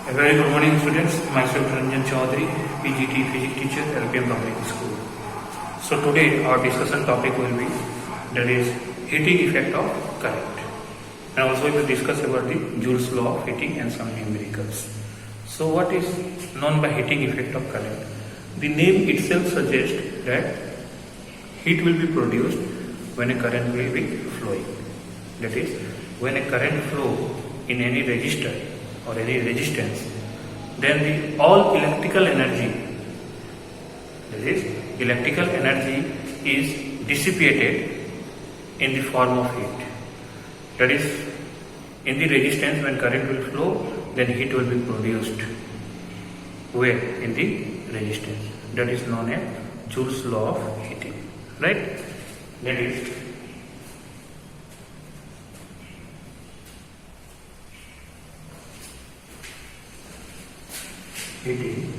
A very good morning, students. Myself Ranjan Chaudhary, PGT Physics teacher, LPM Public School. So today our discussion topic will be that is heating effect of current, and also we will discuss about the Joule's law of heating and some numericals. So what is known by heating effect of current? The name itself suggests that heat will be produced when a current will be flowing. That is, when a current flow in any resistor or any resistance, then the all electrical energy, that is, electrical energy is dissipated in the form of heat. That is, in the resistance when current will flow, then heat will be produced. Where? In the resistance. That is known as Joule's law of heating. Right? That is heating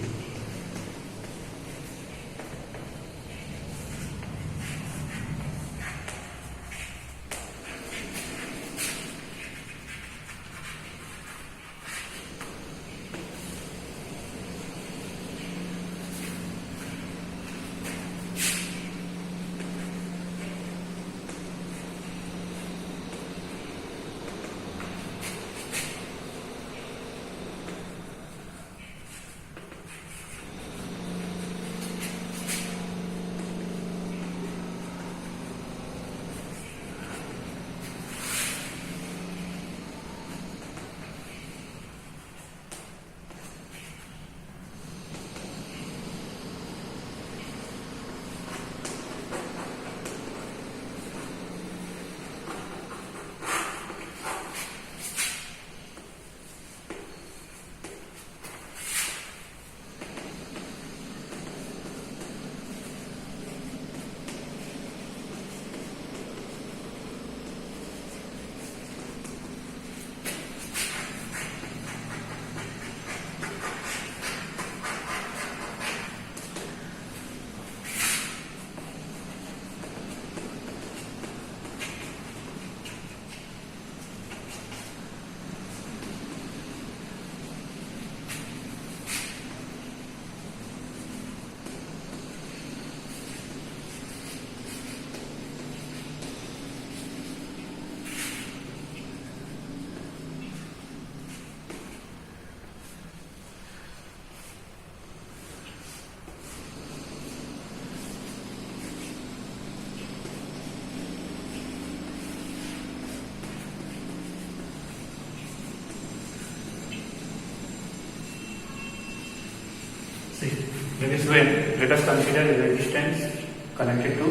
that is when, let us consider a resistance connected to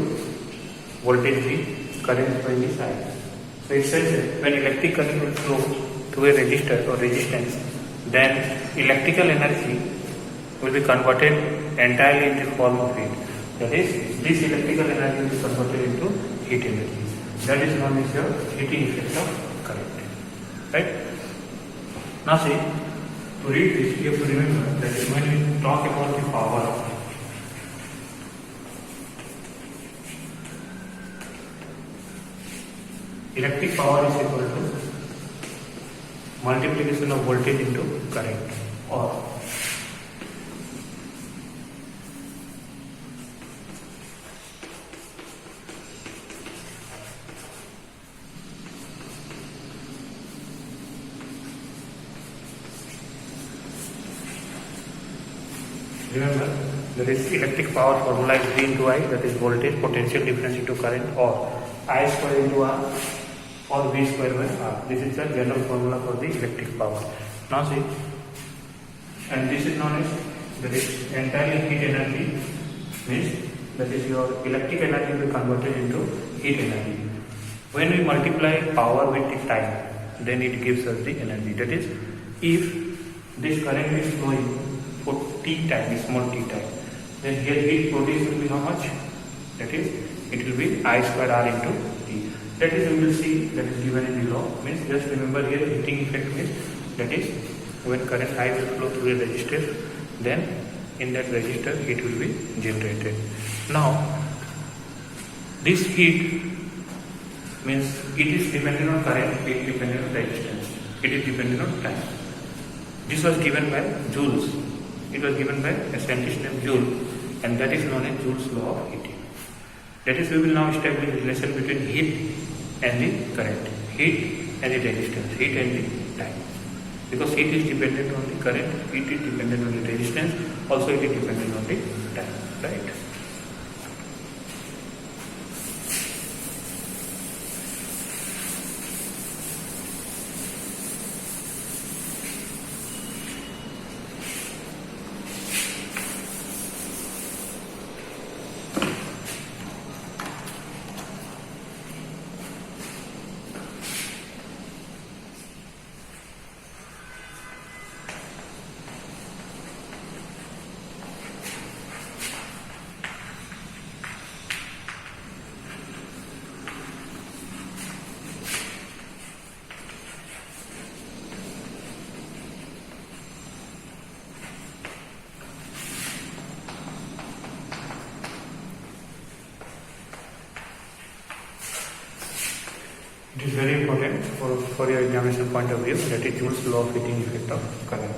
voltage V, current flowing is I. So it says that when electric current will flow through a resistor or resistance, then electrical energy will be converted entirely into form of heat. That is, this electrical energy will be converted into heat energy. That is known as your heating effect of current. Right? Now see, to read this, you have to remember that when we talk about the power, electric power is equal to multiplication of voltage into current, or remember, there is electric power formula is V into I, that is voltage potential difference into current, or I square into R, or V square by R. This is the general formula for the electric power. Now see, and this is known as, that is entirely heat energy, means that is your electric energy will be converted into heat energy. When we multiply power with the time, then it gives us the energy. That is, if this current is flowing for t time, small t time, then here heat produced will be how much? That is, it will be I square R into T. That is, we will see, that is given in the law. Means just remember here heating effect means, that is, when current I will flow through a resistor, then in that resistor heat will be generated. Now this heat means it is dependent on current, it is dependent on resistance, it is dependent on time. This was given by Joule's. It was given by a scientist named Joule, and that is known as Joule's law of heating. That is, we will now establish a relation between heat and the current, heat and the resistance, heat and the time. Because heat is dependent on the current, heat is dependent on the resistance, also it is dependent on the time, right? It is very important for your examination point of view, that is Joule's law of heating effect of current.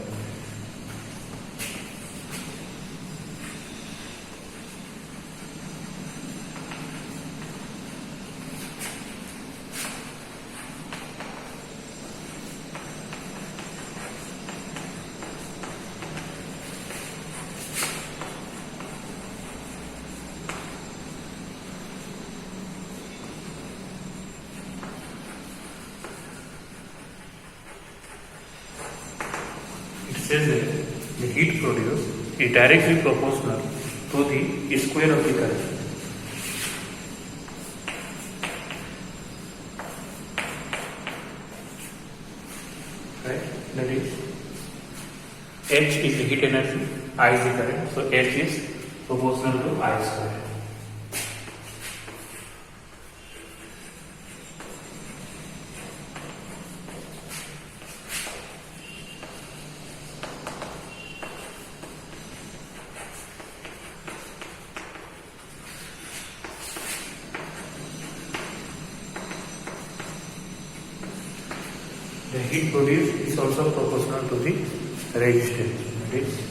Says that the heat produced is directly proportional to the square of the current. Right? That is, H is the heat energy, I is the current, so H is proportional to I square. The heat produced is also proportional to the resistance. That is,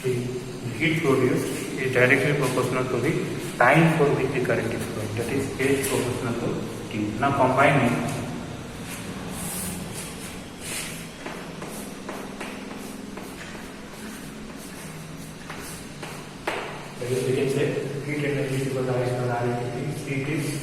the heat produced is directly proportional to the time for which the current is flowing. That is, H proportional to T. Now combining, that is, we can say heat energy is equal to I square R into T. Heat is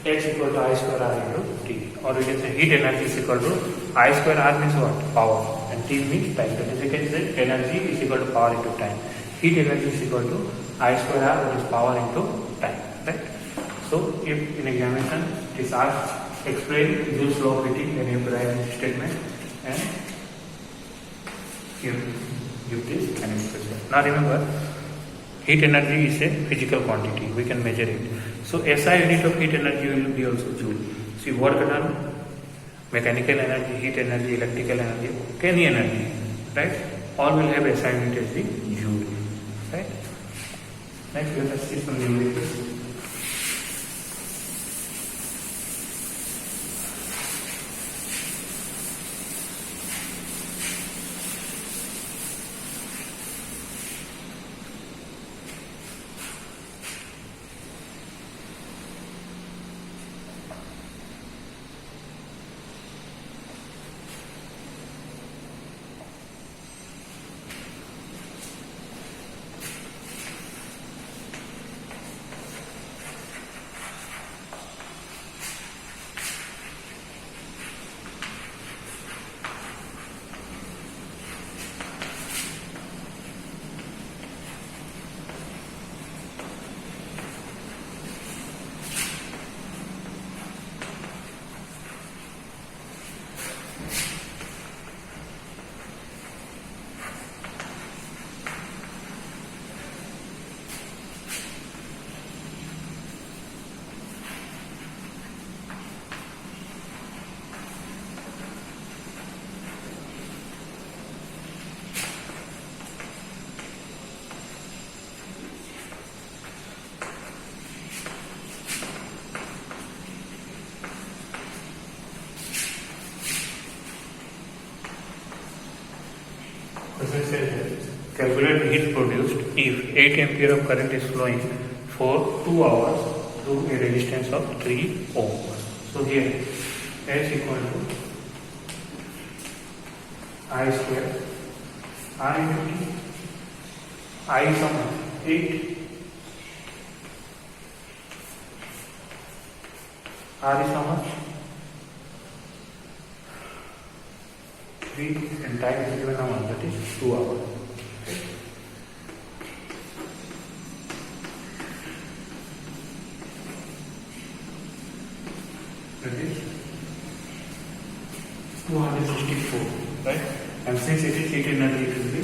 H equal to I square R into T, or we can say heat energy is equal to I square R means what? Power, and T means time. That is, we can say energy is equal to power into time. Heat energy is equal to I square R, that is power into time, right? So if in examination it is asked explain Joule's law of heating, then you write this statement and give this kinetic result. Now remember, heat energy is a physical quantity, we can measure it. So SI unit of heat energy will be also Joule. See, work done, mechanical energy, heat energy, electrical energy, any energy, right? All will have SI unit as the Joule, right? Next, let us see some numericals. calculate heat produced if 8 ampere of current is flowing for 2 hours through a resistance of 3 ohm. So here S equal to I square R into T. I is how much? 8. R is how much? 3, and time is given how much? That is 2 hours. Okay. That is 264, right? And since it is heat energy, it will be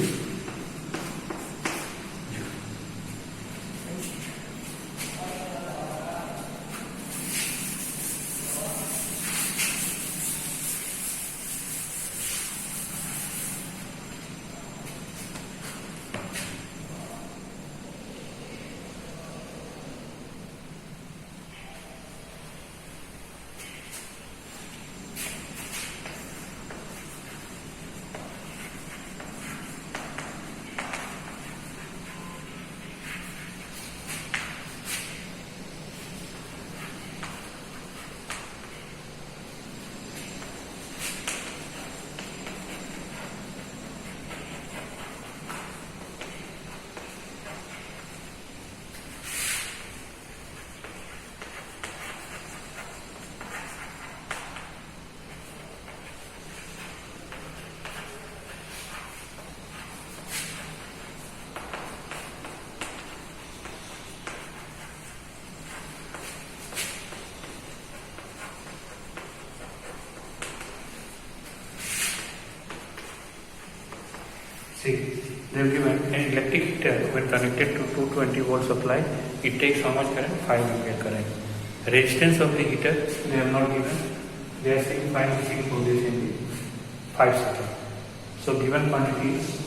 see, they have given an electric heater when connected to 220 volt supply, it takes how much current? 5 ampere current. Resistance of the heater, they have not given. They are saying find the heat produced in the 5 seconds. So given quantity is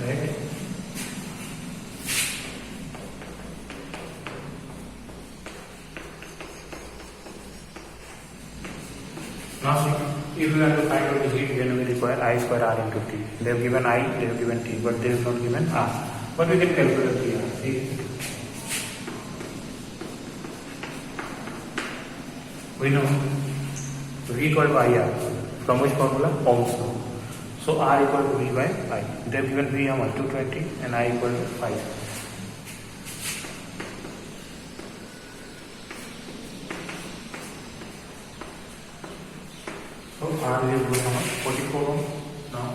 right. Now see, if we want to find out the heat, then we require I square R into T. They have given I, they have given T, but they have not given R. But we can calculate the R. See, we know V equal to IR. From which formula? Ohm's law. So R equal to V by I. They have given V how much? 220 and I equal to 5. So R is equal to how much? 44 ohm. Now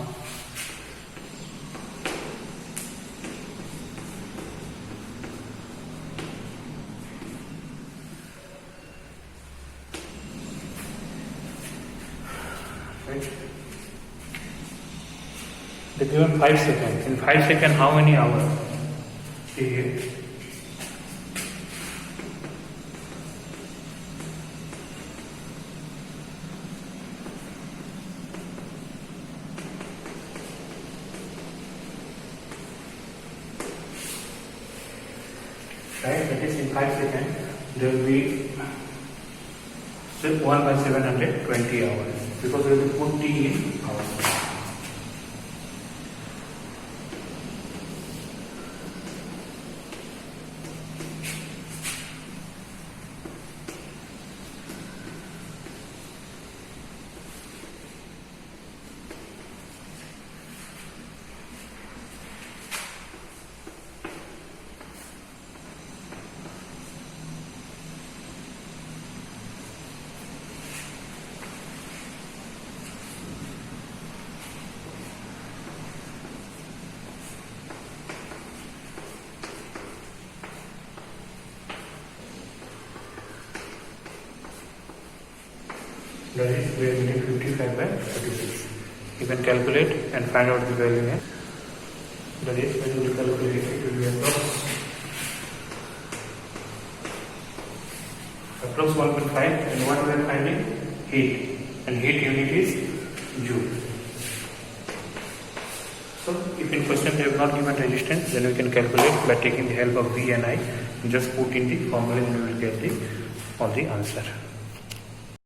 right. They given 5 seconds. In 5 seconds, how many hours? See here. Right? That is in 5 seconds, there will be 1 by 720 hours. Because we will put T in hours. That is, we are getting 55 by 36. You can calculate and find out the value here. That is, when you calculate it, it will be approx 1.5, and what we are finding? Heat. And heat unit is joule. So if in question they have not given resistance, then we can calculate by taking the help of V and I. Just put in the formula and we will get all the answer.